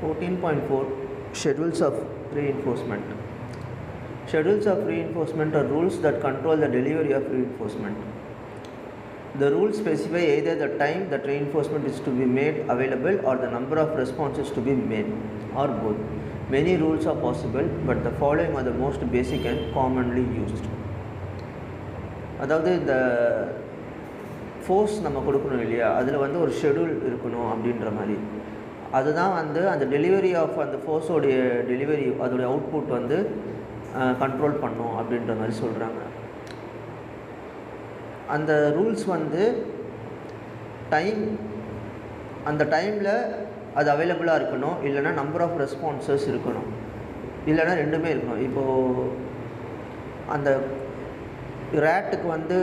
14.4 Schedules of reinforcement. Schedules of reinforcement are rules that control the delivery of reinforcement. The rules specify either the time that reinforcement is to be made available or the number of responses to be made, or both. Many rules are possible, but the following are the most basic and commonly used. அதாவது இந்த force நம்ம கொடுக்கணும் இல்லையா, அதில் வந்து ஒரு schedule இருக்கணும் அப்படின்ற மாதிரி. அதுதான் வந்து அந்த டெலிவரி ஆஃப் அந்த ஃபோர்ஸோடைய டெலிவரி, அதோடைய அவுட்புட் வந்து கண்ட்ரோல் பண்ணும் அப்படின்ற மாதிரி சொல்கிறாங்க. அந்த ரூல்ஸ் வந்து டைம், அந்த டைமில் அது அவைலபிளாக இருக்கணும், இல்லைனா நம்பர் ஆஃப் ரெஸ்பான்சஸ் இருக்கணும், இல்லைனா ரெண்டுமே இருக்கணும். இப்போது அந்த ரேட்டுக்கு வந்து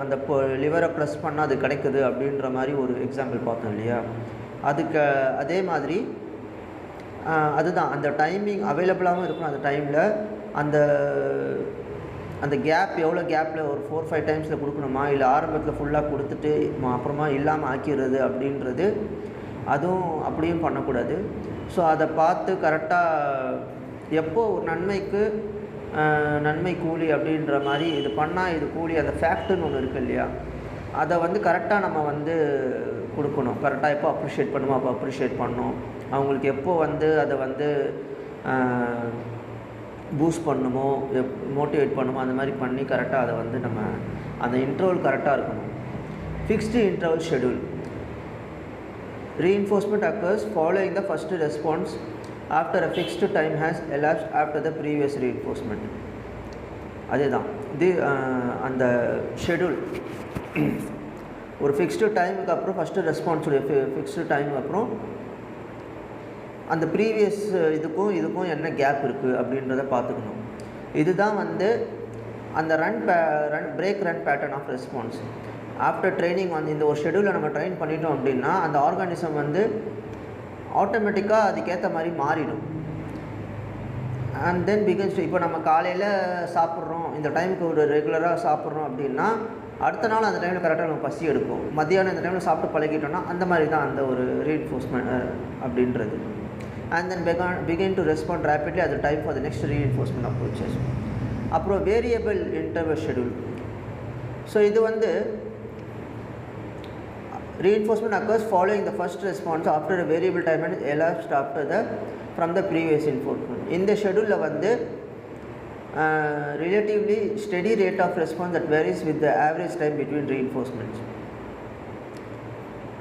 அந்த லிவரை ப்ரெஸ் பண்ணால் அது கிடைக்குது அப்படின்ற மாதிரி ஒரு எக்ஸாம்பிள் பார்த்தோம் இல்லையா, அதுக்கு அதே மாதிரி அதுதான் அந்த டைமிங் அவைலபிளாகவும் இருக்கணும். அந்த டைமில் அந்த கேப் எவ்வளோ கேப்பில் ஒரு 4-5 டைம்ஸில் கொடுக்கணுமா, இல்லை ஆரம்பத்தில் ஃபுல்லாக கொடுத்துட்டு அப்புறமா இல்லாமல் ஆக்கிடுறது அப்படின்றது, அதுவும் அப்படியும் பண்ணக்கூடாது. ஸோ அதை பார்த்து கரெக்டாக எப்போ ஒரு நன்மைக்கு நன்மை கூலி அப்படின்ற மாதிரி இது பண்ணால் இது கூலி, அந்த ஃபேக்ட்டுன்னு ஒன்று இருக்குது இல்லையா, அதை வந்து கரெக்டாக நம்ம வந்து கொடுக்கணும். கரெக்டாக எப்போ அப்ரிஷியேட் பண்ணுமோ அப்போ அப்ரிஷியேட் பண்ணணும். அவங்களுக்கு எப்போ வந்து அதை வந்து பூஸ்ட் பண்ணணுமோ, மோட்டிவேட் பண்ணுமோ, அந்த மாதிரி பண்ணி கரெக்டாக அதை வந்து நம்ம அந்த இன்டர்வல் கரெக்டாக இருக்கணும். Fixed interval schedule. Reinforcement occurs following the first response after a fixed time has elapsed after the previous reinforcement. அதேதான் இது அந்த ஷெடியூல் ஒரு ஃபிக்ஸ்டு டைமுக்கு அப்புறம் ஃபஸ்ட்டு ரெஸ்பான்ஸுடைய ஃபிக்ஸ்டு டைமுக்கு அப்புறம் அந்த ப்ரீவியஸ் இதுக்கும் என்ன கேப் இருக்குது அப்படின்றத பார்த்துக்கணும். இதுதான் வந்து அந்த break run pattern of response. After training வந்து இந்த ஒரு ஷெடியூலை நம்ம ட்ரெயின் பண்ணிட்டோம் அப்படின்னா அந்த ஆர்கானிசம் வந்து ஆட்டோமேட்டிக்காக அதுக்கேற்ற மாதிரி மாறிடும். அண்ட் தென் பிகின்ஸ் டு, இப்போ நம்ம காலையில் சாப்பிட்றோம், இந்த டைமுக்கு ஒரு ரெகுலராக சாப்பிட்றோம் அப்படின்னா அடுத்த நாள் அந்த டைமில் கரெக்டாக நம்ம பசி எடுக்கும். மத்தியானம் இந்த டைமில் சாப்பிட்டு பழகிட்டோம்னா அந்த மாதிரி தான் அந்த ஒரு ரீஎன்ஃபோர்ஸ்மெண்ட் அப்படின்றது. And then begin to respond rapidly அது time for the next reinforcement approaches. அப்புறம் வேரியபிள் இன்டர்வல் ஷெடியூல். ஸோ இது வந்து reinforcement occurs following the first response after a variable time and elapsed from the previous reinforcement. இந்த ஷெடியூலில் வந்து relatively steady rate of response that varies with the average time between reinforcements.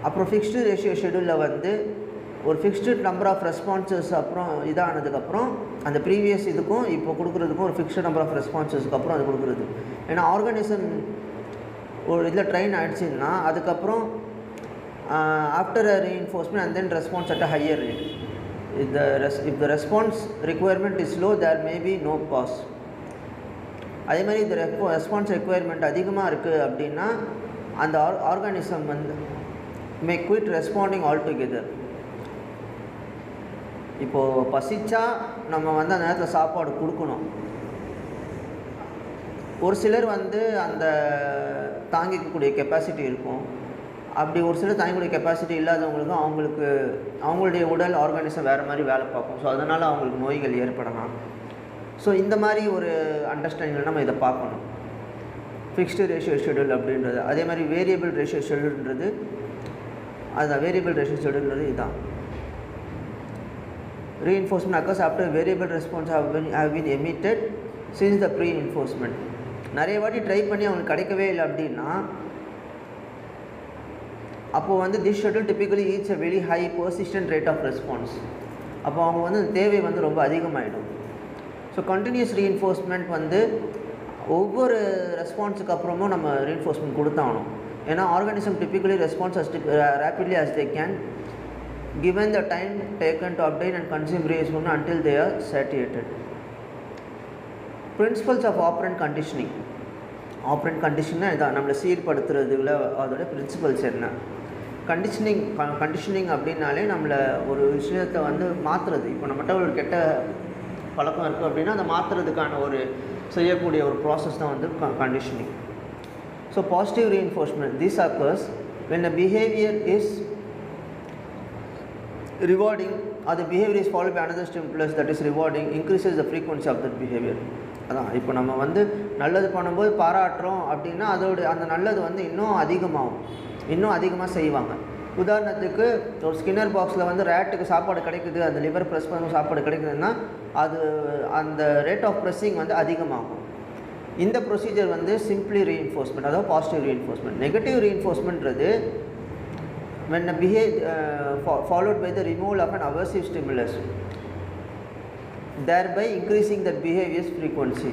அப்புறம் fixed ratio ஷெடியூலில் வந்து ஒரு fixed number of responses அப்புறம் இதானதுக்கப்புறம் அந்த previous இதுக்கும் இப்போ கொடுக்குறதுக்கும் ஒரு ஃபிக்ஸ்டு நம்பர் ஆஃப் ரெஸ்பான்சஸ்க்கு அப்புறம் அது கொடுக்குறது. ஏன்னா ஆர்கானிசம் ஒரு இதில் ட்ரெயின் ஆகிடுச்சின்னா அதுக்கப்புறம் after a reinforcement and then response at a higher rate. If the response requirement is low, there may be no pause. அதே மாதிரி இந்த ரெஸ்பான்ஸ் ரெக்குயர்மெண்ட் அதிகமாக இருக்குது அப்படின்னா அந்த ஆர்கானிசம் வந்து மே குவிட் ரெஸ்பாண்டிங் ஆல் டுகெதர். இப்போது பசிச்சா நம்ம வந்து அந்த நேரத்தில் சாப்பாடு கொடுக்கணும். ஒரு சிலர் வந்து அந்த தாங்கிக்கக்கூடிய கெப்பாசிட்டி இருக்கும், அப்படி ஒரு சில தாங்கக்கூடிய கெப்பாசிட்டி இல்லாதவங்களுக்கும் அவங்களுடைய உடல் ஆர்கானிசம் வேறு மாதிரி வேலை பார்க்கும். ஸோ அதனால் அவங்களுக்கு நோய்கள் ஏற்படலாம். ஸோ இந்த மாதிரி ஒரு அண்டர்ஸ்டாண்டிங்கில் நம்ம இதை பார்க்கணும். ஃபிக்ஸ்டு ரேஷியோ ஷெடியூல் அப்படின்றது. அதே மாதிரி வேரியபிள் ரேஷியோ ஷெடியூல்ன்றது அதுதான். வேரியபிள் ரேஷியோ ஷெடியூல்ன்றது இதுதான். Reinforcement occurs after variable response have been emitted since the pre-enforcement. நிறைய வாட்டி ட்ரை பண்ணி அவங்களுக்கு கிடைக்கவே இல்லை அப்படின்னா அப்போது வந்து this schedule typically eats a very high persistent rate of response. அப்போ அவங்க வந்து தேவை வந்து ரொம்ப அதிகமாகிடும். ஸோ கண்டினியூஸ் ரீஎன்ஃபோர்ஸ்மெண்ட் வந்து ஒவ்வொரு ரெஸ்பான்ஸுக்கு அப்புறமும் நம்ம ரீஎன்ஃபோர்ஸ்மெண்ட் கொடுத்தாகணும். ஏன்னா organism typically response as rapidly as they can given the time taken to obtain and consume reinforcement until they are satiated. Principles of operant conditioning. Operant கண்டிஷன்னா இதான் நம்மளை சீர்படுத்துறதுல அதோட பிரின்சிபல்ஸ் என்ன. கண்டிஷனிங் அப்படின்னாலே நம்மளை ஒரு விஷயத்தை வந்து மாற்றுறது. இப்போ நம்மகிட்ட ஒரு கெட்ட பழக்கம் இருக்குது அப்படின்னா அதை மாற்றுறதுக்கான ஒரு செய்யக்கூடிய ஒரு ப்ராசஸ் தான் வந்து conditioning. So positive reinforcement. This occurs when a behavior is rewarding or the behavior is followed by another stimulus that is rewarding increases the frequency of that behavior. அதான் இப்போ நம்ம வந்து நல்லது பண்ணும்போது பாராட்டுறோம் அப்படின்னா அதோட அந்த நல்லது வந்து இன்னும் அதிகமாக செய்வாங்க. உதாரணத்துக்கு ஒரு ஸ்கின்னர் பாக்ஸில் வந்து ரேட்டுக்கு சாப்பாடு கிடைக்குது, அந்த லிவர் ப்ரெஸ் பண்ண சாப்பாடு கிடைக்குதுன்னா அது அந்த ரேட் ஆஃப் ப்ரெஸ்ஸிங் வந்து அதிகமாகும். இந்த ப்ரொசீஜர் வந்து சிம்பிளி ரீஎன்ஃபோர்ஸ்மெண்ட், அதாவது பாசிட்டிவ் ரீஎன்ஃபோர்ஸ்மெண்ட். நெகட்டிவ் ரீஎன்ஃபோர்ஸ்மெண்ட்றது when a followed by the removal of an aversive stimulus, thereby increasing that behavior's frequency.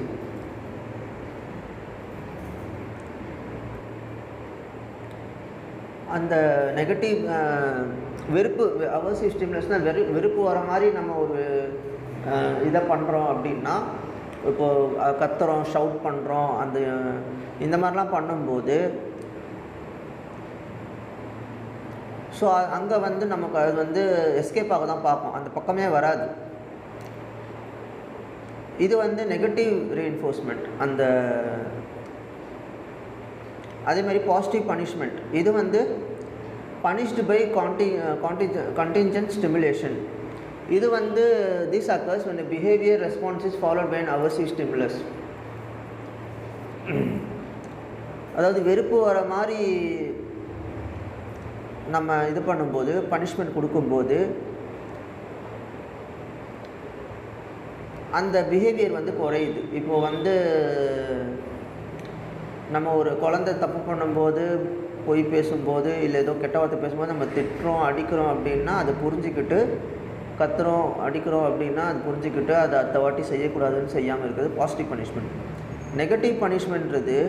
அந்த நெகட்டிவ் வெறுப்பு அவசிய ஸ்டிமுலஸ்னால் வெறுப்பு வர மாதிரி நம்ம ஒரு இதை பண்ணுறோம் அப்படின்னா, இப்போது கத்துறோம், ஷவுட் பண்ணுறோம், இந்த மாதிரிலாம் பண்ணும்போது ஸோ அங்கே வந்து நமக்கு அது வந்து எஸ்கேப் ஆக தான் பார்ப்போம், அந்த பக்கமே வராது. இது வந்து நெகட்டிவ் ரீஎன்ஃபோர்ஸ்மெண்ட். அதே மாதிரி பாசிட்டிவ் பனிஷ்மெண்ட், இது வந்து பனிஷ்டு பை contingent stimulation. இது வந்து this occurs when the behavior response is followed by an aversive stimulus. அதாவது வெறுப்பு வர மாதிரி நம்ம இது பண்ணும்போது, பனிஷ்மெண்ட் கொடுக்கும்போது அந்த பிஹேவியர் வந்து குறையுது. இப்போது வந்து நம்ம ஒரு குழந்தை தப்பு பண்ணும்போது, பொய் பேசும்போது, இல்லை ஏதோ கெட்ட வார்த்தை பேசும்போது நம்ம திட்டுறோம், அடிக்கிறோம் அப்படின்னா அதை புரிஞ்சிக்கிட்டு, கத்துறோம், அடிக்கிறோம் அப்படின்னா அது புரிஞ்சிக்கிட்டு அதை அடுத்த வாட்டி செய்யக்கூடாதுன்னு செய்யாமல் இருக்கிறது பாசிட்டிவ் பனிஷ்மெண்ட். நெகட்டிவ் பனிஷ்மெண்ட்றது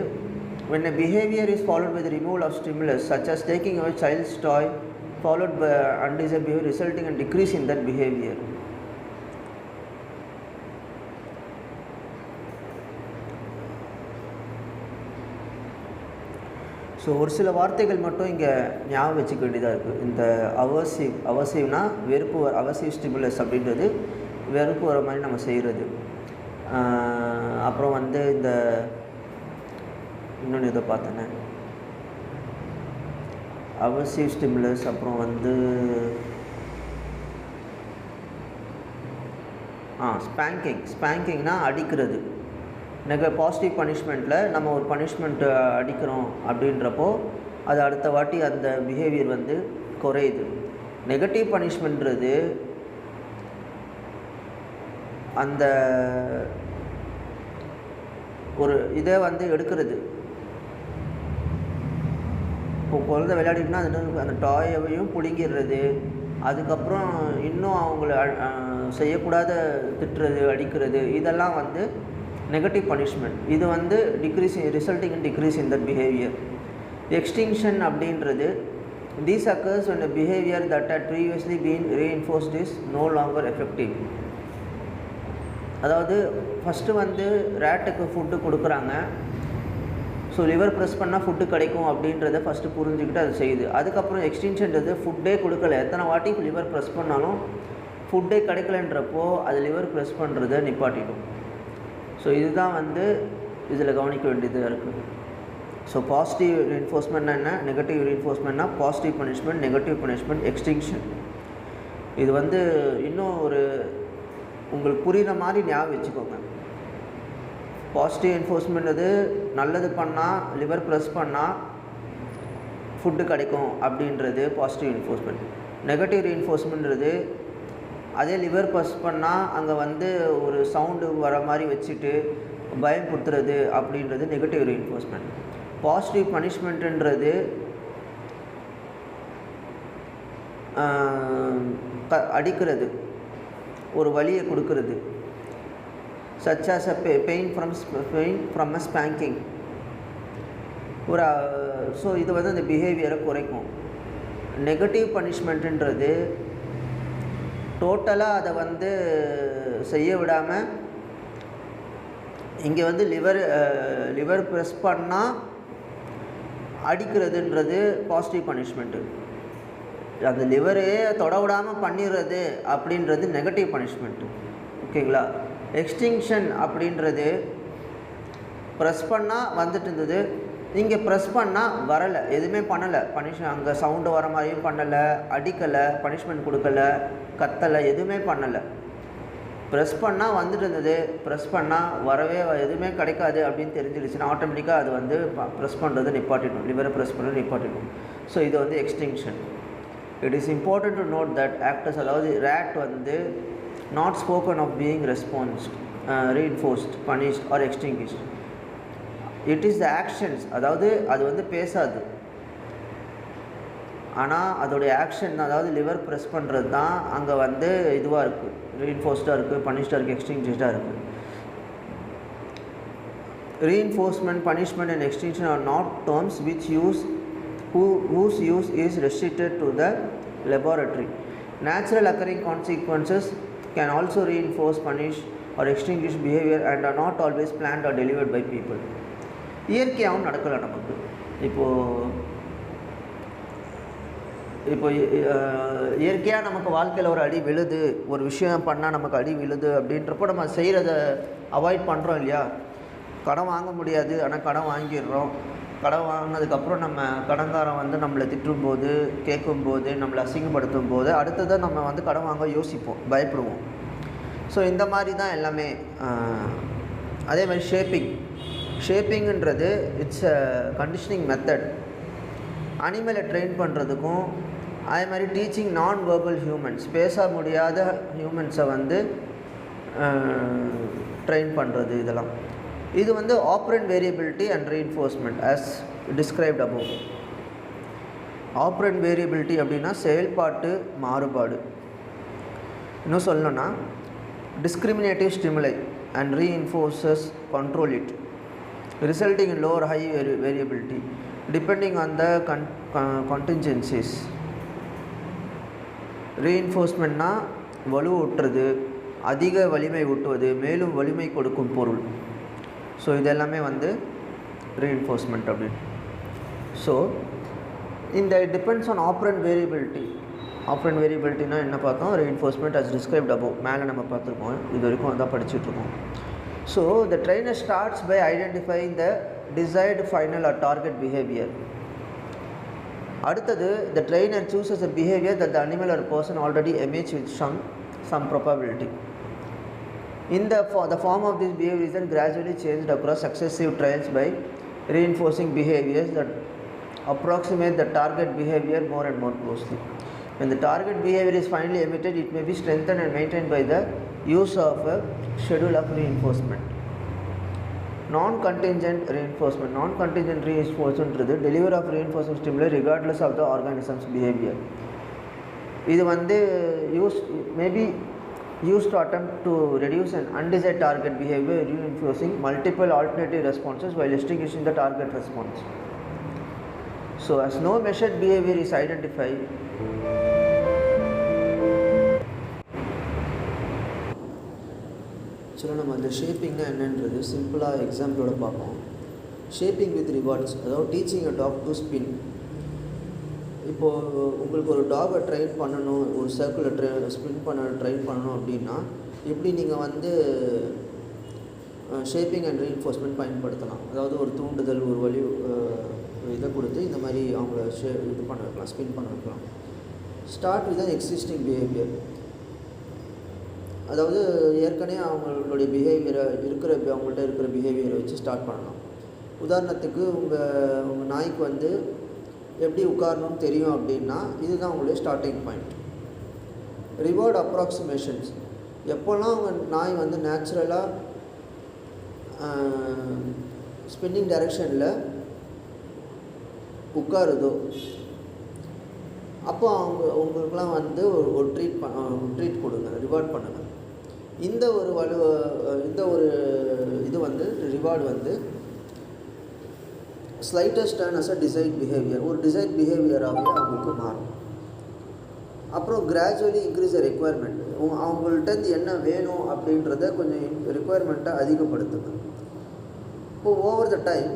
when a behavior is followed by the removal of stimulus, such as taking away child's toy, followed by undesired behavior resulting in decrease in that behavior. So ஒரு சில வார்த்தைகள் மட்டும் இங்கே ஞாபகம் வச்சுக்க வேண்டியதாக இருக்குது. இந்த அவசிவ்னா வெறுப்பு, அவசிவ் ஸ்டிமுலஸ் அப்படின்றது வெறுப்பு வர மாதிரி நம்ம செய்கிறது. அப்புறம் வந்து இந்த இன்னொன்று இதை பார்த்தேனே, அவசிவ் ஸ்டிமுலஸ். அப்புறம் வந்து ஸ்பேங்கிங்னா அடிக்கிறது. பாசிட்டிவ் பனிஷ்மெண்ட்டில் நம்ம ஒரு பனிஷ்மெண்ட்டு அடிக்கிறோம் அப்படின்றப்போ அது அடுத்த வாட்டி அந்த பிஹேவியர் வந்து குறையுது. நெகட்டிவ் பனிஷ்மெண்ட்றது அந்த ஒரு இதை வந்து எடுக்கிறது. இப்போ குழந்தை விளையாடிட்டுனா அந்த டாயையும் பிடுங்கிடுறது, அதுக்கப்புறம் இன்னும் அவங்கள செய்யக்கூடாத திட்டுறது, அடிக்கிறது, இதெல்லாம் வந்து நெகட்டிவ் பனிஷ்மெண்ட். இது வந்து resulting in decrease in that behaviour. Extinction அப்படின்றது these occurs when a behavior that had previously been reinforced is no longer effective. அதாவது ஃபஸ்ட்டு வந்து ரேட்டுக்கு ஃபுட்டு கொடுக்குறாங்க, ஸோ லிவர் ப்ரெஸ் பண்ணால் ஃபுட்டு கிடைக்கும் அப்படின்றத ஃபஸ்ட்டு புரிஞ்சுக்கிட்டு அது செய்யுது. அதுக்கப்புறம் எக்ஸ்டிங்ஷன்றது ஃபுட்டே கொடுக்கல, எத்தனை வாட்டி லிவர் ப்ரெஸ் பண்ணாலும் ஃபுட்டே கிடைக்கலன்றப்போ அது லிவர் ப்ரெஸ் பண்ணுறதை நிப்பாட்டிடும். ஸோ இதுதான் வந்து இதில் கவனிக்க வேண்டியதாக இருக்குது. ஸோ பாசிட்டிவ் ரீஎன்ஃபோர்ஸ்மெண்ட்னா என்ன, நெகட்டிவ் ரீஎன்ஃபோர்ஸ்மெண்ட்னா positive punishment, negative punishment, extinction. இது வந்து இன்னும் ஒரு உங்களுக்கு புரிகிற மாதிரி ஞாபகம் வச்சுக்கோங்க. பாசிட்டிவ் என்ஃபோர்ஸ்மெண்ட்றது நல்லது பண்ணால், லிவர் ப்ரெஸ் பண்ணால் ஃபுட்டு கிடைக்கும் அப்படின்றது பாசிட்டிவ் என்ஃபோர்ஸ்மெண்ட். நெகட்டிவ் ரீஎன்ஃபோர்ஸ்மெண்ட்றது அதே லிவர் ப்ரெஸ் பண்ணால் அங்கே வந்து ஒரு சவுண்டு வர மாதிரி வச்சுட்டு பயம் கொடுத்துறது அப்படின்றது நெகட்டிவ் ரீஎன்ஃபோர்ஸ்மெண்ட். பாசிட்டிவ் பனிஷ்மெண்ட்டுன்றது அடிக்கிறது, ஒரு வலியை கொடுக்கறது, such as a pain from a spanking. ஒரு ஸோ இது வந்து அந்த பிஹேவியரை குறைக்கும். நெகட்டிவ் பனிஷ்மெண்ட்டுன்றது டோட்டலாக அதை வந்து செய்ய விடாமல், இங்கே வந்து லிவர் ப்ரெஸ் பண்ணால் அடிக்கிறதுன்றது பாசிட்டிவ் பனிஷ்மெண்ட்டு. அந்த லிவரே தொட விடாமல் பண்ணிடுறது அப்படின்றது நெகட்டிவ் பனிஷ்மெண்ட்டு. ஓகேங்களா? எக்ஸ்டிங்ஷன் அப்படின்றது ப்ரெஸ் பண்ணால் வந்துட்டு இருந்தது, இங்கே ப்ரெஸ் பண்ணால் வரலை, எதுவுமே பண்ணலை, அங்கே சவுண்டு வர மாதிரியும் பண்ணலை, அடிக்கலை, பனிஷ்மெண்ட் கொடுக்கலை, கத்தலை, எதுவுமே பண்ணலை. ப்ரெஸ் பண்ணால் வந்துட்டு இருந்தது, ப்ரெஸ் பண்ணால் வரவே எதுவுமே கிடைக்காது அப்படின்னு தெரிஞ்சிடுச்சுன்னா ஆட்டோமேட்டிக்காக அது வந்து ப்ரெஸ் பண்ணுறது நிப்பாட்டிடும், லிவரை ப்ரெஸ் பண்ணுறது நிப்பாட்டிடும். ஸோ இது வந்து extinction. It is important to note that actors, அதாவது ரேட் வந்து not spoken of being responsed, reinforced, punished or extinguished. It is the actions, அதாவது அது வந்து பேசாது, ஆனால் அதோடைய ஆக்ஷன், அதாவது லிவர் ப்ரெஸ் பண்ணுறது தான் அங்கே வந்து இதுவாக இருக்குது, ரீஇன்ஃபோர்ஸ்டாக இருக்குது, பனிஷ்டாக இருக்குது, எக்ஸ்டிங்ஷடாக இருக்குது. Reinforcement, punishment and extinction are not terms whose use is restricted to the laboratory. Natural occurring consequences can also reinforce, punish or extinguish behavior and are not always planned or delivered by people. இயற்கையாகவும் நடக்கலை நமக்கு. இப்போ இயற்கையாக நமக்கு வாழ்க்கையில் ஒரு அடி விழுது, ஒரு விஷயம் பண்ணால் நமக்கு அடி விழுது அப்படின்றப்போ நம்ம செய்கிறத அவாய்ட் பண்ணுறோம் இல்லையா. கடன் வாங்க முடியாது, ஆனால் கடன் வாங்கிடுறோம். கடன் வாங்கினதுக்கப்புறம் நம்ம கடன்காரன் வந்து நம்மளை திட்டும்போது, கேட்கும்போது, நம்மளை அசிங்கப்படுத்தும் போது அடுத்ததான் நம்ம வந்து கடன் வாங்க யோசிப்போம், பயப்படுவோம். ஸோ இந்த மாதிரி தான் எல்லாமே. அதே மாதிரி ஷேப்பிங்ன்றது இட்ஸ் அ கண்டிஷனிங் மெத்தட். அனிமலை ட்ரெயின் பண்ணுறதுக்கும், அதே மாதிரி டீச்சிங் நான் வெர்பல் ஹியூமன்ஸ், பேச முடியாத ஹியூமன்ஸை வந்து ட்ரெயின் பண்ணுறது. இதெல்லாம் இது வந்து operand variability and reinforcement as described above. Operand variability அப்படின்னா செயல்பாட்டு மாறுபாடு. இன்னும் சொல்லணும்னா discriminative stimuli and reinforces control it, resulting in low or high variability depending on the contingencies. ரீஇன்ஃபோர்ஸ்மெண்ட்னா வலுவூட்டுறது, அதிக வலிமை ஊட்டுவது, மேலும் வலிமை கொடுக்கும் பொருள். ஸோ இதெல்லாமே வந்து ரீஇன்ஃபோர்ஸ்மெண்ட் அப்படின்னு. ஸோ இந்த depends on operant variability. Operant வேரியபிலிட்டினா என்ன பார்த்தோம்? ரீஇன்ஃபோர்ஸ்மெண்ட் as described above, மேலே நம்ம பார்த்துருக்கோம், இது வரைக்கும் அதான் படிச்சுட்ருக்கோம். So the trainer starts by identifying the desired final or target behavior. அடுத்தது the trainer chooses a behavior that the animal or person already emits with some probability. The form of this behavior is then gradually changed across successive trials by reinforcing behaviors that approximate the target behavior more and more closely. When the target behavior is finally emitted, it may be strengthened and maintained by the use of a schedule of reinforcement. Non-contingent reinforcement. Non-contingent reinforcement is the delivery of reinforcement stimuli regardless of the organism's behavior. இது வந்து used to attempt to reduce an undesired target behavior, reinforcing multiple alternative responses while extinguishing the target response. So as no measured behavior is identified, நம்ம அந்த ஷேப்பிங்னா என்னன்றது சிம்பிளாக எக்ஸாம்பிளோட பார்ப்போம். Shaping with rewards, அதாவது teaching a dog to spin. இப்போது உங்களுக்கு ஒரு டாகை ட்ரெயின் பண்ணணும், ஒரு சர்க்கிளில் ஸ்பின் ட்ரெயின் பண்ணணும் அப்படின்னா எப்படி நீங்கள் வந்து ஷேப்பிங் அண்ட் ரீஇன்ஃபோர்ஸ்மெண்ட் பயன்படுத்தலாம். அதாவது ஒரு தூண்டுதல், ஒரு வழி இதை கொடுத்து இந்த மாதிரி அவங்கள இது பண்ண வைக்கலாம், ஸ்பின் பண்ண வைக்கலாம். ஸ்டார்ட் வித் எக்ஸிஸ்டிங் பிஹேவியர், அதாவது ஏற்கனவே அவங்களுடைய பிஹேவியரை அவங்கள்ட்ட இருக்கிற பிஹேவியரை வச்சு ஸ்டார்ட் பண்ணலாம். உதாரணத்துக்கு உங்கள் நாய்க்கு வந்து எப்படி உட்காரணும்னு தெரியும் அப்படின்னா இதுதான் உங்களுடைய ஸ்டார்டிங் பாயிண்ட். ரிவார்ட் அப்ராக்சிமேஷன்ஸ், எப்போல்லாம் உங்கள் நாய் வந்து நேச்சுரலாக ஸ்பின்னிங் டைரெக்ஷனில் உட்காருதோ அப்போ உங்களுக்கெலாம் வந்து ஒரு ட்ரீட் கொடுங்க, ரிவார்ட் பண்ணுங்கள். இந்த ஒரு இது வந்து ரிவார்டு வந்து slightest turn as a desired behaviour, ஒரு டிசைட் பிஹேவியராகவே அவங்களுக்கு மாறும். அப்புறம் கிராஜுவலி இன்க்ரீஸ் த ரெக்குவயர்மெண்ட், அவங்கள்ட்டேருந்து என்ன வேணும் அப்படின்றத கொஞ்சம் ரெக்குவயர்மெண்ட்டை அதிகப்படுத்துங்க. இப்போது over the time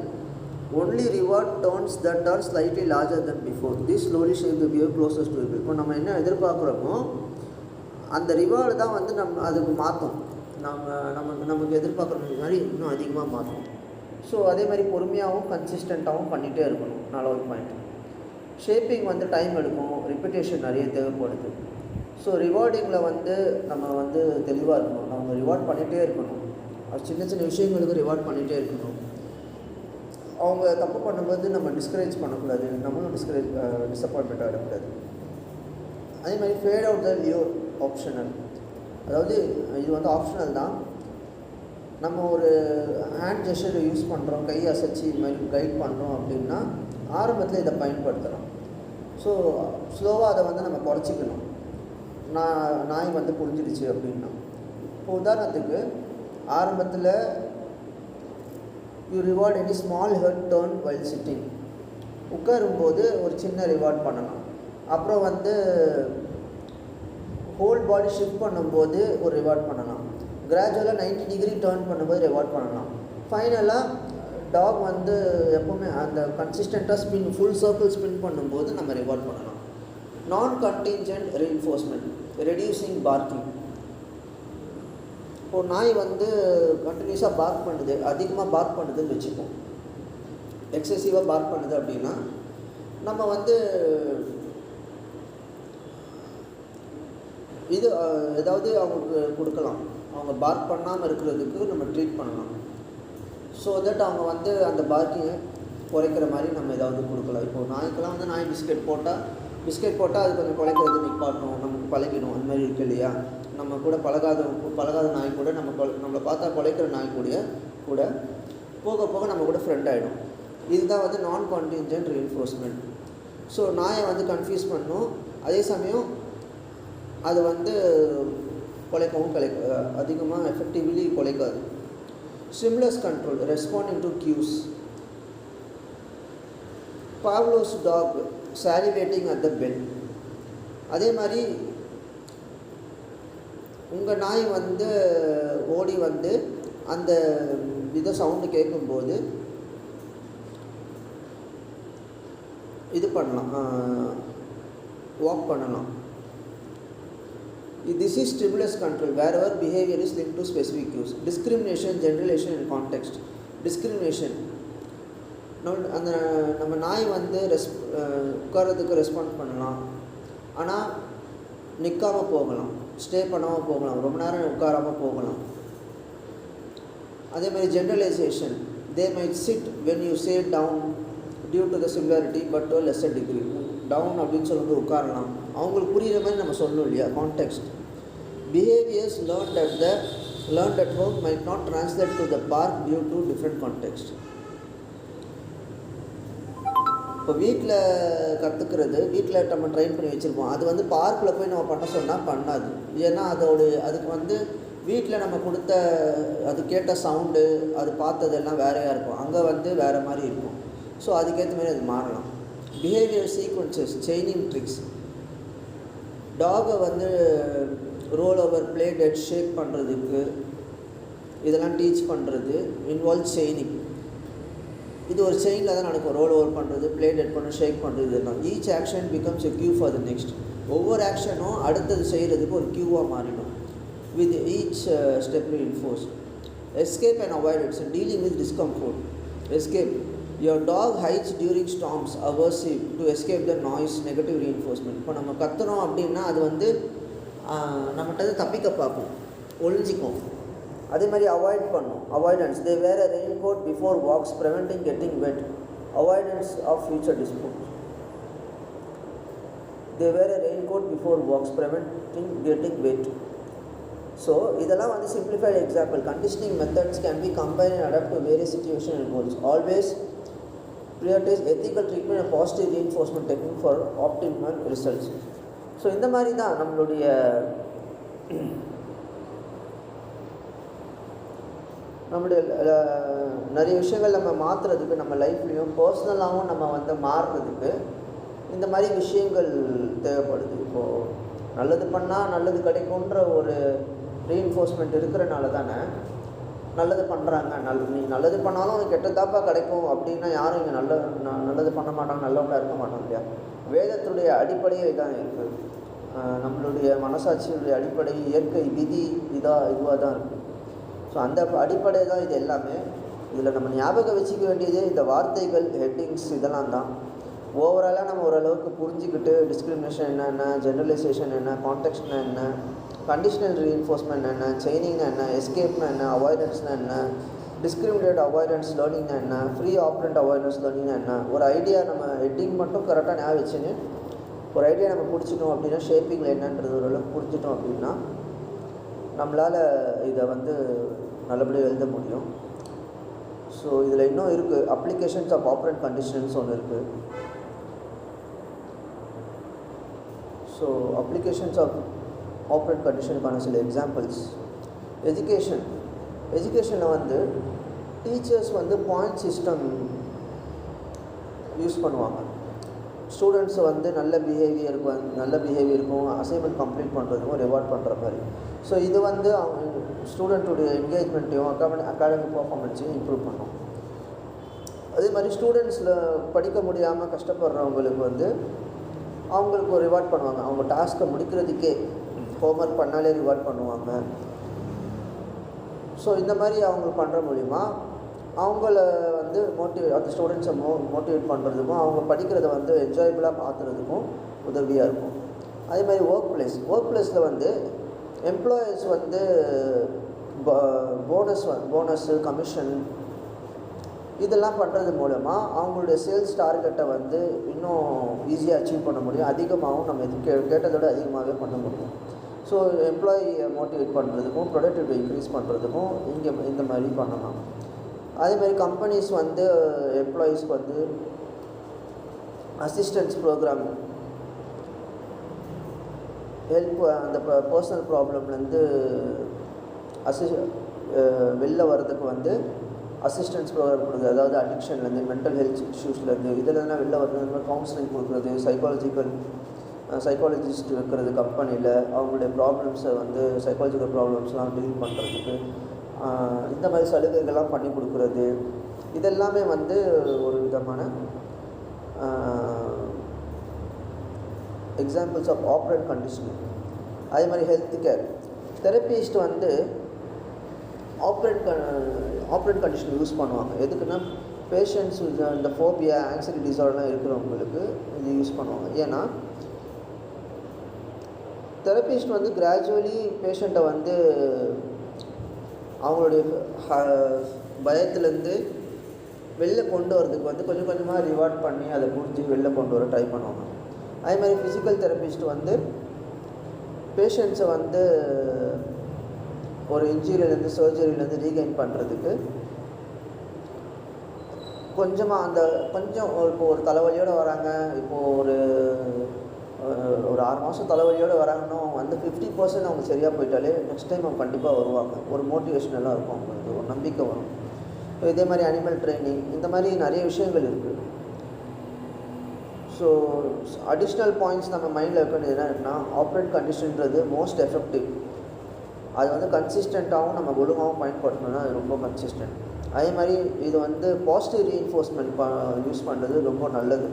only reward terms that are slightly larger than before. This slowly shape the behavior closest to it. இப்போ நம்ம என்ன எதிர்பார்க்குறோமோ அந்த ரிவார்டு தான் வந்து அதுக்கு மாற்றும், நமக்கு எதிர்பார்க்குற மாதிரி இன்னும் அதிகமாக மாற்றும். ஸோ அதே மாதிரி பொறுமையாகவும் கன்சிஸ்டண்ட்டாகவும் பண்ணிகிட்டே இருக்கணும். 4வது பாயிண்ட். ஷேப்பிங் வந்து டைம் எடுக்கும், ரிப்பிட்டேஷன் நிறைய தேவைப்படுது. ஸோ ரிவார்டிங்கில் வந்து நம்ம வந்து தெளிவாக இருக்கணும். நம்ம ரிவார்ட் பண்ணிகிட்டே இருக்கணும். அது சின்ன சின்ன விஷயங்களுக்கு ரிவார்ட் பண்ணிகிட்டே இருக்கணும். அவங்க தப்பு பண்ணும்போது நம்ம டிஸ்கரேஜ் பண்ணக்கூடாது, நம்மளும் டிசப்பாயின்மெண்ட் ஆகிடக்கூடாது. அதே மாதிரி fat out the view optional. அதாவது இது வந்து ஆப்ஷனல் தான். நம்ம ஒரு ஹேண்ட் ஜெஸ்டரை யூஸ் பண்ணுறோம், கை அசைச்சி இது மாதிரி கைட் பண்ணுறோம் அப்படின்னா ஆரம்பத்தில் இதை பயன்படுத்தலாம். ஸோ ஸ்லோவாக அதை வந்து நம்ம குறைச்சிக்கணும். நாய் வந்து புரிஞ்சிடுச்சு அப்படின்னா, இப்போ உதாரணத்துக்கு ஆரம்பத்தில் you reward any small head turn while sitting. உட்காரும்போது ஒரு சின்ன ரிவார்ட் பண்ணலாம். அப்புறம் வந்து ஹோல் பாடி ஷிஃப்ட் பண்ணும்போது ஒரு ரிவார்ட் பண்ணலாம். கிராஜுவலாக 90 டிகிரி டர்ன் பண்ணும்போது ரிவார்ட் பண்ணலாம். ஃபைனலாக டாக் வந்து எப்போவுமே அந்த கன்சிஸ்டண்ட்டாக ஸ்பின் ஃபுல் சர்க்கிள் ஸ்பின் பண்ணும்போது நம்ம ரிவார்ட் பண்ணலாம். நான் கண்டிஞ்சன்ட் ரீஎன்ஃபோர்ஸ்மெண்ட், ரெடியூசிங் பார்க்கிங். இப்போது நாய் வந்து கண்டினியூஸாக பார்க் பண்ணுது, அதிகமாக பார்க் பண்ணுதுன்னு வச்சுப்போம். எக்ஸசிவாக பார்க் பண்ணுது அப்படின்னா நம்ம வந்து இது ஏதாவது அவங்களுக்கு கொடுக்கலாம். அவங்க பார்க் பண்ணாமல் இருக்கிறதுக்கு நம்ம ட்ரீட் பண்ணலாம். ஸோ தட் அவங்க வந்து அந்த பார்க்கிங்கை குறைக்கிற மாதிரி நம்ம ஏதாவது கொடுக்கலாம். இப்போது நாய்க்கெல்லாம் வந்து நாய் பிஸ்கெட் போட்டால் அது கொஞ்சம் குறைக்கிறது நிப்பாட்டும், நமக்கு பழகிடும். அந்த மாதிரி இருக்குது இல்லையா? நம்ம கூட பழகாத நாய் கூட நம்மளை பார்த்தா குலைக்கிற நாய் கூட போக போக நம்ம கூட ஃப்ரெண்ட் ஆகிடும். இதுதான் வந்து நான் கான்டின்ஜென்ட் ரீஎன்ஃபோர்ஸ்மெண்ட். ஸோ நாயை வந்து கன்ஃபியூஸ் பண்ணும், அதே சமயம் அது வந்து அதிகமாக எஃபெக்டிவ்லி குலைக்காது. Stimulus control, responding to cues. Pavlov's dog salivating at the bell. அதே மாதிரி உங்கள் நாய் வந்து ஓடி வந்து அந்த இதை சவுண்டு கேட்கும்போது இது பண்ணலாம், வாக் பண்ணலாம். This is stimulus control wherever behavior is linked to specific cues. Discrimination, generalization and context. Discrimination, அந்த நம்ம நாய் வந்து உட்கார்றதுக்கு ரெஸ்பாண்ட் பண்ணலாம், ஆனால் நிற்காமல் போகலாம், ஸ்டே பண்ணாமல் போகலாம், ரொம்ப நேரம் உட்காராமல் போகலாம். அதே மாதிரி generalisation, they might sit when you say down due to the similarity but to a lesser degree. Down அப்படின்னு சொல்லும்போது உட்காரலாம், அவங்களுக்கு புரிகிற மாதிரி நம்ம சொல்லணும் இல்லையா? Context. Behaviours learned at home might not translate to the park due to different context. இப்போ வீட்டில் கற்றுக்கிறது, வீட்டில் நம்ம ட்ரெயின் பண்ணி வச்சுருப்போம், அது வந்து பார்க்கில் போய் நம்ம பண்ண சொன்னால் பண்ணாது. ஏன்னா அதுக்கு வந்து வீட்டில் நம்ம கொடுத்த அது கேட்ட சவுண்டு, அது பார்த்ததெல்லாம் வேறையாக இருக்கும், அங்கே வந்து வேறு மாதிரி இருக்கும். ஸோ அதுக்கேற்ற மாதிரி அது மாறலாம். Behaviour sequences, chaining tricks. டாகை வந்து roll over, play dead, shake பண்ணுறதுக்கு இதெல்லாம் டீச் பண்ணுறது இன்வால்வ் செயினிங். இது ஒரு செயினில் தான் நடக்கும். ரோல் ஓவர் பண்ணுறது, ப்ளே டெட் பண்ணுறது, ஷேக் பண்ணுறது இதெல்லாம். Each action becomes a cue for the next. ஒவ்வொரு ஆக்ஷனும் அடுத்தது செய்கிறதுக்கு ஒரு கியூவாக மாறிடும். With each step reinforce. Escape and avoidance, dealing with discomfort. Escape, your dog hides during storms, aversive, to escape the noise, negative reinforcement. இப்போ நம்ம கத்துறோம் அப்படின்னா அது வந்து நம்மகிட்ட தப்பிக்க பார்க்கும், ஒழிஞ்சிக்கும். அதே மாதிரி அவாய்ட் பண்ணும், avoidance. they wear a raincoat before walks, preventing getting wet. avoidance of future disputes. they wear a raincoat before walks, preventing getting wet. So இதெல்லாம் வந்து simplified example. conditioning methods can be combined and adapt to various situations and goals. always prioritize ethical treatment and positive reinforcement technique for optimal results. So இந்த மாதிரி தான் நம்மளுடைய நிறைய விஷயங்கள் நம்ம மாற்றுறதுக்கு, நம்ம லைஃப்லேயும் பர்சனலாகவும் நம்ம வந்து மாறுறதுக்கு இந்த மாதிரி விஷயங்கள் தேவைப்படுது. இப்போது நல்லது பண்ணால் நல்லது கிடைக்குன்ற ஒரு ரீஎன்ஃபோர்ஸ்மெண்ட் இருக்கிறனால தானே நல்லது பண்ணுறாங்க. நீ நல்லது பண்ணாலும் உனக்கு கெட்டதாப்பா கிடைக்கும் அப்படின்னா யாரும் இங்கே நல்லது பண்ண மாட்டாங்க, நல்லவங்களாக இருக்க மாட்டாங்க இல்லையா? வேதத்துடைய அடிப்படையே இதான் இருக்குது. நம்மளுடைய மனசாட்சியுடைய அடிப்படை, இயற்கை விதி இதுவாக தான் இருக்குது. ஸோ அந்த அடிப்படை தான் இது எல்லாமே. இதில் நம்ம ஞாபகம் வச்சுக்க வேண்டியதே இந்த வார்த்தைகள், ஹெட்டிங்ஸ் இதெல்லாம் தான். ஓவராலாக நம்ம ஓரளவுக்கு புரிஞ்சுக்கிட்டு டிஸ்கிரிமினேஷன் என்னென்ன, ஜெனரலைசேஷன் என்ன, கான்டெக்ஸ்ட்னா என்ன, கண்டிஷனல் ரீஎன்ஃபோர்ஸ்மெண்ட் என்ன, செயினிங்னா என்ன, எஸ்கேப்னா என்ன, அவாய்டன்ஸ்னா என்ன, டிஸ்கிரிமினேட் அவாய்டன்ஸ் லேர்னிங்னா என்ன, ஃப்ரீ ஆப்ரண்ட் அவாய்டன்ஸ் லேர்னிங்னா என்ன, ஒரு ஐடியா நம்ம ஹெட்டிங் மட்டும் கரெக்டாக ஞாபகம் வச்சுன்னு ஒரு ஐடியா நம்ம பிடிச்சிட்டோம் அப்படின்னா ஷேப்பிங்கில் என்னன்றது ஓரளவுக்கு புரிஞ்சிட்டோம் அப்படின்னா நம்மளால் இதை வந்து நல்லபடியாக எழுத முடியும். ஸோ இதில் இன்னும் இருக்குது, அப்ளிகேஷன்ஸ் ஆஃப் ஆப்ரண்ட் கண்டிஷன்ஸ் ஒன்று இருக்குது. ஸோ அப்ளிகேஷன்ஸ் ஆஃப் ஆப்ரண்ட் கண்டிஷனுக்கான சில எக்ஸாம்பிள்ஸ். எஜுகேஷனில் வந்து டீச்சர்ஸ் வந்து பாயிண்ட் சிஸ்டம் யூஸ் பண்ணுவாங்க. ஸ்டூடெண்ட்ஸ் வந்து நல்ல பிஹேவியருக்கும் அசைன்மெண்ட் கம்ப்ளீட் பண்ணுறதுக்கும் ரிவார்ட் பண்ணுற மாதிரி. ஸோ இது வந்து அவங்க ஸ்டூடெண்ட்டுடைய என்கேஜ்மெண்ட்டையும் அகாடமிக் பர்ஃபார்மன்ஸையும் இம்ப்ரூவ் பண்ணும். அதே மாதிரி ஸ்டூடெண்ட்ஸில் படிக்க முடியாமல் கஷ்டப்படுறவங்களுக்கு வந்து அவங்களுக்கு ஒரு ரிவார்ட் பண்ணுவாங்க. அவங்க டாஸ்க்கை முடிக்கிறதுக்கே ஹோம்ஒர்க் பண்ணாலே ரிவார்ட் பண்ணுவாங்க. ஸோ இந்த மாதிரி அவங்க பண்ணுற மூலிமா அவங்கள வந்து அந்த ஸ்டூடெண்ட்ஸை மோட்டிவேட் பண்ணுறதுக்கும் அவங்க படிக்கிறத வந்து என்ஜாயபுளாக மாற்றுறதுக்கும் உதவியாக இருக்கும். அதே மாதிரி ஒர்க் பிளேஸில் வந்து எம்ப்ளாயீஸ் வந்து போனஸ்ஸு, கமிஷன் இதெல்லாம் பண்ணுறது மூலமாக அவங்களுடைய சேல்ஸ் டார்கெட்டை வந்து இன்னும் ஈஸியாக அச்சீவ் பண்ண முடியும். அதிகமாகவும் நம்ம கேட்டதோட அதிகமாகவே பண்ண முடியும். ஸோ எம்ப்ளாயியை மோட்டிவேட் பண்ணுறதுக்கும் ப்ரொடக்டிவிட்டி இன்க்ரீஸ் பண்ணுறதுக்கும் இந்த மாதிரி பண்ணலாம். அதேமாதிரி கம்பெனிஸ் வந்து எம்ப்ளாயீஸ்க்கு வந்து அசிஸ்டன்ஸ் ப்ரோக்ராம், ஹெல்ப், அந்த பர்சனல் ப்ராப்ளம்லேருந்து வெளில வர்றதுக்கு வந்து அசிஸ்டன்ஸ் ப்ரோக்ராம் கொடுக்குறது. அதாவது அடிக்ஷன்லேருந்து, மென்டல் ஹெல்த் இஷ்யூஸ்லேருந்து இதெல்லாம் வெளில வர்றது. இந்த மாதிரி கவுன்சிலிங் கொடுக்குறது, சைக்காலஜிஸ்ட் இருக்கிறது கம்பெனியில், அவங்களுடைய ப்ராப்ளம்ஸை வந்து சைக்காலஜிக்கல் ப்ராப்ளம்ஸ்லாம் டீல் பண்ணுறதுக்கு இந்த மாதிரி சலுகைகள்லாம் பண்ணி கொடுக்குறது. இதெல்லாமே வந்து ஒரு விதமான எக்ஸாம்பிள்ஸ் ஆஃப் ஆப்ரண்ட் கண்டிஷனிங். அதே மாதிரி ஹெல்த் கேர் தெரப்பிஸ்ட் வந்து ஆப்ரண்ட் கண்டிஷன் யூஸ் பண்ணுவாங்க. எதுக்குன்னா பேஷண்ட்ஸ் இந்த ஃபோபியா, ஆங்ஸைட்டி டிஸார்டர்லாம் இருக்கிறவங்களுக்கு இது யூஸ் பண்ணுவாங்க. ஏன்னா தெரப்பிஸ்ட் வந்து கிராஜுவலி பேஷண்ட்டை வந்து அவங்களுடைய பயத்துலேருந்து வெளில கொண்டு வரதுக்கு வந்து கொஞ்சம் கொஞ்சமாக ரிவார்ட் பண்ணி அதை புரிஞ்சு வெளில கொண்டு வர ட்ரை பண்ணுவாங்க. அதே மாதிரி ஃபிசிக்கல் தெரப்பிஸ்ட் வந்து பேஷண்ட்ஸை வந்து ஒரு இன்ஜுரியிலேருந்து, சர்ஜரியிலேருந்து ரீகெயின் பண்ணுறதுக்கு இப்போ ஒரு தலைவலியோடு வராங்க, இப்போது ஒரு 6 மாதம் தலைவலியோடு வராங்கன்னா அவங்க வந்து 50% அவங்க சரியாக போயிட்டாலே நெக்ஸ்ட் டைம் அவங்க கண்டிப்பாக வருவாங்க. ஒரு மோட்டிவேஷனலாக இருக்கும், அவங்களுக்கு ஒரு நம்பிக்கை வரும். இதே மாதிரி அனிமல் ட்ரைனிங், இந்த மாதிரி நிறைய விஷயங்கள் இருக்குது. ஸோ அடிஷ்னல் பாயிண்ட்ஸ் நம்ம மைண்டில் வைக்க வேண்டியது என்னன்னா, ஆப்ரண்ட் கண்டிஷன்றது மோஸ்ட் எஃபெக்டிவ். அது வந்து கன்சிஸ்டண்ட்டாகவும் நம்ம ஒழுங்காகவும் பயன்படுத்தணும்னா அது ரொம்ப கன்சிஸ்டன்ட். அதே மாதிரி இது வந்து பாசிட்டிவ் ரீஎன்ஃபோர்ஸ்மெண்ட் யூஸ் பண்ணுறது ரொம்ப நல்லது.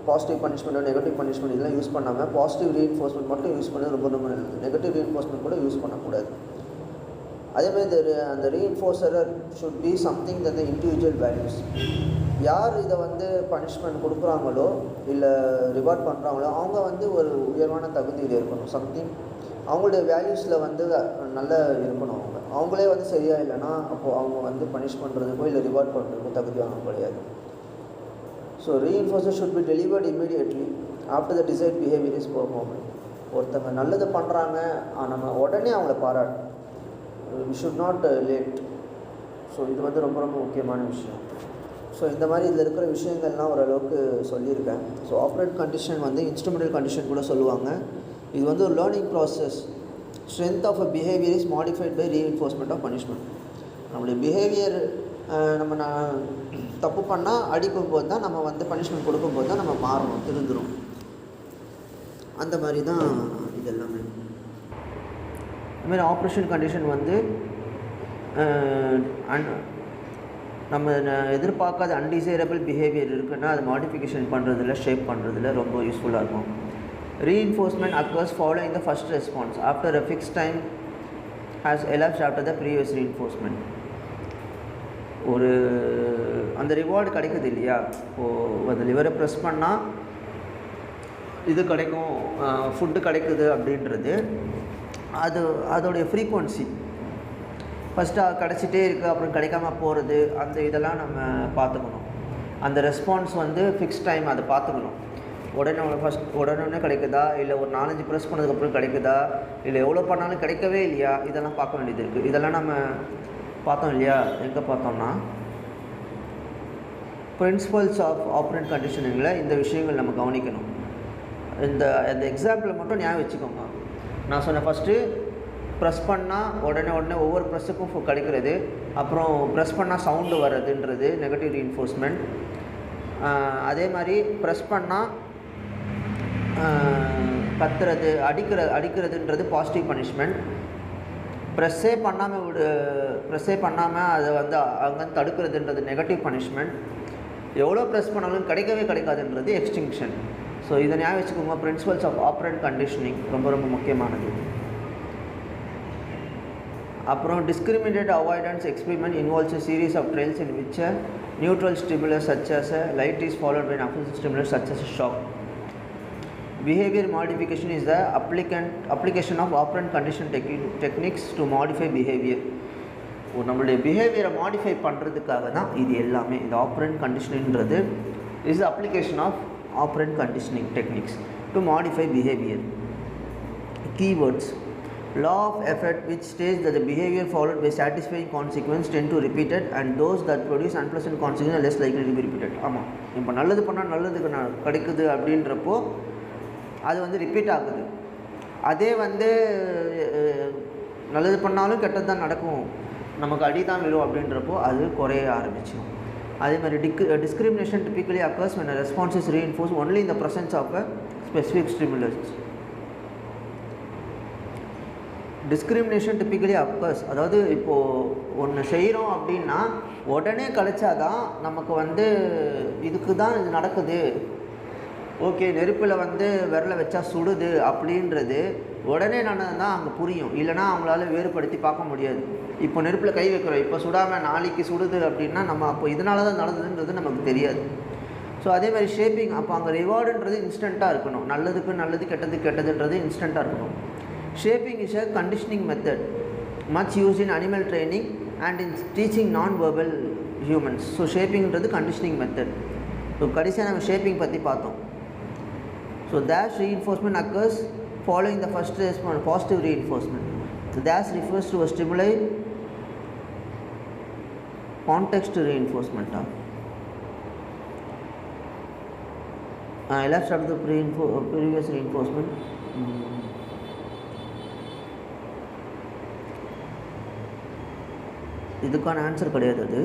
பாசிட்டிவ் பனிஷ்மெண்ட்டோ நெகட்டிவ் பனிஷ்மெண்ட் இதெல்லாம் யூஸ் பண்ணாமல் பாசிட்டிவ் ரீஎன்ஃபோர்ஸ்மெண்ட் மட்டும் யூஸ் பண்ணது ரொம்ப ரொம்ப நல்லது. நெகட்டிவ் ரீஎன்ஃபோர்ஸ்மெண்ட் கூட யூஸ் பண்ணக்கூடாது. அதேமாதிரி அந்த reinforcer should be something that the individual values. யார் இதை வந்து பனிஷ்மெண்ட் கொடுக்குறாங்களோ இல்லை ரிவார்ட் பண்ணுறாங்களோ அவங்க வந்து ஒரு உயர்வான தகுதியில் இருக்கணும். சம்திங் அவங்களுடைய வேல்யூஸில் வந்து நல்லா இருக்கணும். அவங்களே வந்து சரியாக இல்லைன்னா அப்போது அவங்க வந்து பனிஷ் பண்ணுறதுக்கோ இல்லை ரிவார்ட் பண்ணுறதுக்கோ தகுதியானவங்க கிடையாது. So reinforcer should be delivered immediately after the desired behaviour is performed. ஒருத்தங்க நல்லது பண்ணுறாங்க, நம்ம உடனே அவங்கள பாராட்டணும். We should not late. So இது வந்து ரொம்ப ரொம்ப முக்கியமான விஷயம். ஸோ இந்த மாதிரி இதில் இருக்கிற விஷயங்கள்லாம் ஓரளவுக்கு சொல்லியிருக்கேன். ஸோ ஆப்ரண்ட் கண்டிஷன் வந்து இன்ஸ்ட்ருமெண்டல் கண்டிஷன் கூட சொல்லுவாங்க. இது வந்து ஒரு learning process. Strength of a behaviour is modified by reinforcement of punishment. நம்மளுடைய பிஹேவியர் நம்ம தப்பு பண்ணால் அடிக்கும்போது தான் நம்ம வந்து பனிஷ்மெண்ட் கொடுக்கும்போது தான் நம்ம மாறணும், திருந்துடும். அந்த மாதிரி தான் இது எல்லாமே. அதுமாதிரி ஆப்ரேஷன் கண்டிஷன் வந்து நம்ம எதிர்பார்க்காத அன்டிசைரபிள் பிஹேவியர் இருக்குன்னா அது மாடிஃபிகேஷன் பண்ணுறதில்ல, ஷேப் பண்ணுறதில்ல ரொம்ப யூஸ்ஃபுல்லாக இருக்கும். Reinforcement occurs following the first response. After a fixed time has elapsed after the previous reinforcement. ஒரு அந்த ரிவார்டு கிடைக்குது இல்லையா, இப்போது அந்த லிவரை ப்ரெஸ் பண்ணால் இது கிடைக்கும், ஃபுட்டு கிடைக்குது அப்படின்றது அதோடைய ஃப்ரீக்குவன்சி ஃபஸ்ட்டு கிடச்சிட்டே இருக்குது, அப்புறம் கிடைக்காம போகிறது, அந்த இதெல்லாம் நம்ம பார்த்துக்கணும். அந்த ரெஸ்பான்ஸ் வந்து ஃபிக்ஸ் டைம் அதை பார்த்துக்கணும். உடனே கிடைக்குதா, இல்லை ஒரு 4-5 ப்ரெஸ் பண்ணதுக்கப்புறம் கிடைக்குதா, இல்லை எவ்வளோ பண்ணாலும் கிடைக்கவே இல்லையா, இதெல்லாம் பார்க்க வேண்டியது இருக்குது. இதெல்லாம் நம்ம பார்த்தோம் இல்லையா, எங்கே பார்த்தோம்னா பிரின்சிபல்ஸ் ஆஃப் ஆப்ரண்ட் கண்டிஷனிங்கில் இந்த விஷயங்கள் நம்ம கவனிக்கணும். இந்த எக்ஸாம்பிளை மட்டும் ஞாபகம் வச்சுக்கோங்க. நான் சொன்னேன் ஃபஸ்ட்டு ப்ரெஸ் பண்ணால் உடனே ஒவ்வொரு ப்ரெஸ்ஸுக்கும் கிடைக்கிறது, அப்புறம் ப்ரெஸ் பண்ணால் சவுண்டு வர்றதுன்றது நெகட்டிவ் ரீஇன்ஃபோர்ஸ்மெண்ட். அதே மாதிரி ப்ரெஸ் பண்ணால் கத்துறது, அடிக்கிறதுன்றது பாசிட்டிவ் பனிஷ்மெண்ட். ப்ரெஸ்ஸே பண்ணாமல் அதை வந்து அங்கேருந்து தடுக்கிறதுன்றது நெகட்டிவ் பனிஷ்மெண்ட். எவ்வளோ ப்ரெஸ் பண்ணாலும் கிடைக்கவே கிடைக்காதுன்றது எக்ஸ்டிங்ஷன். ஸோ இதை ஞாபகம் வச்சுக்கோங்க. பிரின்சிபல்ஸ் ஆஃப் ஆப்ரண்ட் கண்டிஷனிங் ரொம்ப ரொம்ப முக்கியமானது. அப்புறம் discriminated avoidance experiment involves a series of trials in which a neutral stimulus such as a light is followed by an opposite stimulus such as a shock. Behavior modification is the application of operant condition techniques to modify behavior. நம்மளுடைய பிஹேவியரை modify பண்ணுறதுக்காக தான் இது எல்லாமே. இந்த operant கண்டிஷனிங்கிறது is application of operant conditioning techniques to modify behaviour. Keywords: law of effect, which states that the behavior followed by satisfying consequence tend to repeat it, and those that produce unpleasant consequences are less likely to be repeated. ஆமாம், இப்போ நல்லது பண்ணால் நல்லதுக்கு கிடைக்குது அப்படின்றப்போ அது வந்து repeat ஆகுது. அதே வந்து நல்லது பண்ணாலும் கெட்டது தான் நடக்கும், நமக்கு அடி தான் விழும் அப்படின்றப்போ அது குறைய ஆரம்பிச்சிடும். அதே மாதிரி discrimination typically occurs when a response is reinforced only in the presence of a specific stimulus. Discrimination typically occurs, அதாவது இப்போது ஒன்று செய்கிறோம் அப்படின்னா உடனே கிடைச்சாதான் நமக்கு வந்து இதுக்கு தான் இது நடக்குது, ஓகே நெருப்பில் வந்து விரலை வச்சா சுடுது அப்படின்றது உடனே நடந்தால் அங்கே புரியும். இல்லைனா அவங்களால வேறுபடுத்தி பார்க்க முடியாது. இப்போ நெருப்பில் கை வைக்கிறோம், இப்போ சுடாமல் நாளைக்கு சுடுது அப்படின்னா நம்ம அப்போ இதனால தான் நடந்ததுன்றது நமக்கு தெரியாது. ஸோ அதே மாதிரி ஷேப்பிங், அப்போ அங்கே ரிவார்டுன்றது இன்ஸ்டண்ட்டாக இருக்கணும். நல்லதுக்கு நல்லது, கெட்டதுக்கு கெட்டதுன்றது இன்ஸ்டண்ட்டாக இருக்கணும். Shaping is a conditioning method much used in animal training and in teaching non-verbal humans. So shaping is the conditioning method. So கடைசியாக நம்ம ஷேப்பிங் பற்றி பார்த்தோம். So dash reinforcement occurs following the first response, positive reinforcement. So dash refers to a stimuli context reinforcement. Elapsed after the previous reinforcement. இதுக்கான answer கிடையாது அது.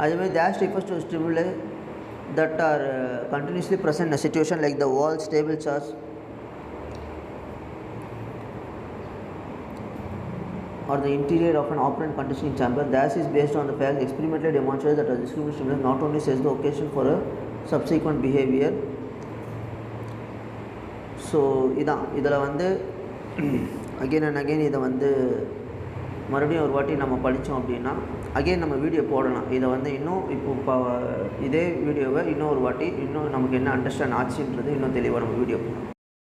அதேமாதிரி dash refers to stimuli that are continuously present in a situation like the walls, table, chairs or the interior of an operant conditioning chamber. Dash is based on the fact experimentally demonstrated that a discriminant stimulus not only sets the occasion for a subsequent behavior. So இதில் வந்து again and again இதை வந்து மறுபடியும் ஒரு வாட்டி நம்ம படித்தோம் அப்படின்னா அகெயின் நம்ம வீடியோ போடலாம். இதை வந்து இன்னும் இப்போ இதே வீடியோவை இன்னும் ஒரு வாட்டி இன்னும் நமக்கு என்ன அண்டர்ஸ்டாண்ட் ஆச்சுன்றது இன்னும் தெளிவாக நம்ம வீடியோ போடலாம்.